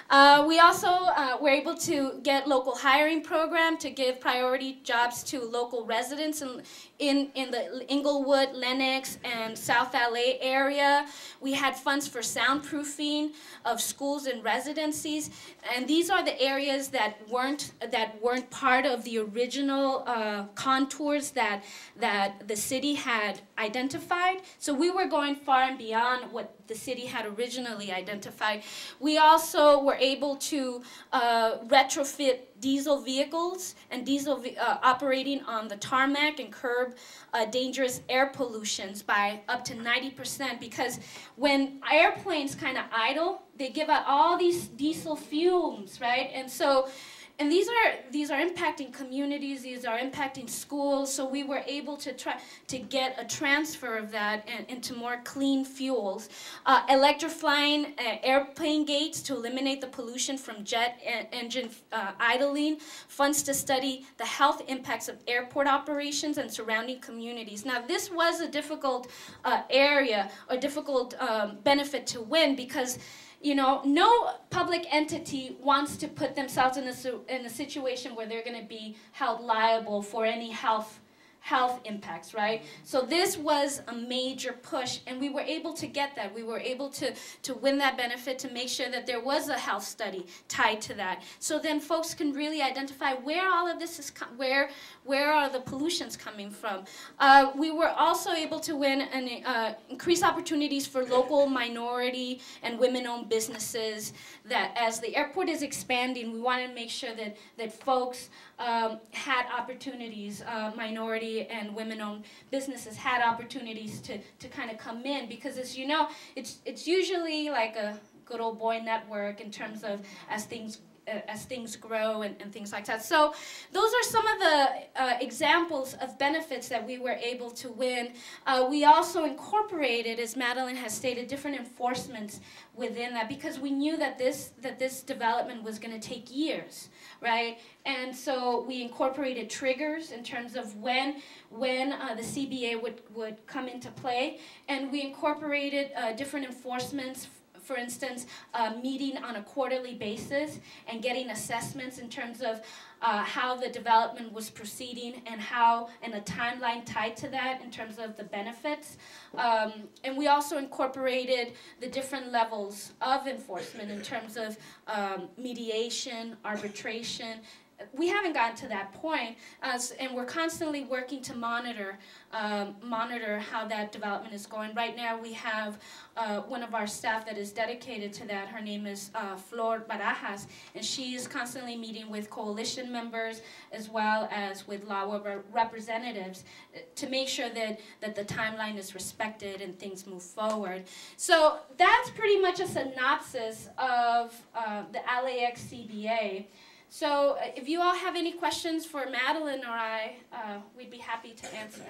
We also were able to get local hiring program to give priority jobs to local residents in the Inglewood, Lenox, and South LA area. We had funds for soundproofing of schools and residencies, and these are the areas that weren't part of the original contours that the city had identified. So we were going far and beyond what the city had originally identified. We also were able to retrofit diesel vehicles and operating on the tarmac and curb dangerous air pollutions by up to 90%, because when airplanes kind of idle, they give out all these diesel fumes, right? And these are impacting communities, these are impacting schools, so we were able to try to get a transfer of that into more clean fuels. Electrifying airplane gates to eliminate the pollution from jet engine idling. Funds to study the health impacts of airport operations and surrounding communities. Now this was a difficult area, or difficult benefit to win, because no public entity wants to put themselves in a situation where they're going to be held liable for any health impacts, right? So this was a major push, and we were able to get that. We were able to win that benefit, to make sure that there was a health study tied to that. So then folks can really identify where all of this is, where are the pollutions coming from. We were also able to win and increase opportunities for local minority and women-owned businesses, that as the airport is expanding, we wanted to make sure that folks had opportunities, minority and women-owned businesses had opportunities to kind of come in, because as you know, it's usually like a good old boy network in terms of as things grow and things like that. So those are some of the examples of benefits that we were able to win. We also incorporated, as Madeline has stated, different enforcements within that, because we knew that this development was going to take years, right? And so we incorporated triggers in terms of when the CBA would come into play, and we incorporated different enforcements. For instance, meeting on a quarterly basis and getting assessments in terms of how the development was proceeding and a timeline tied to that in terms of the benefits. And we also incorporated the different levels of enforcement in terms of mediation, arbitration. We haven't gotten to that point, and we're constantly working to monitor how that development is going. Right now we have one of our staff that is dedicated to that. Her name is Flor Barajas, and she is constantly meeting with coalition members as well as with LAWA representatives to make sure that the timeline is respected and things move forward. So that's pretty much a synopsis of the LAX CBA. So if you all have any questions for Madeline or I, we'd be happy to answer.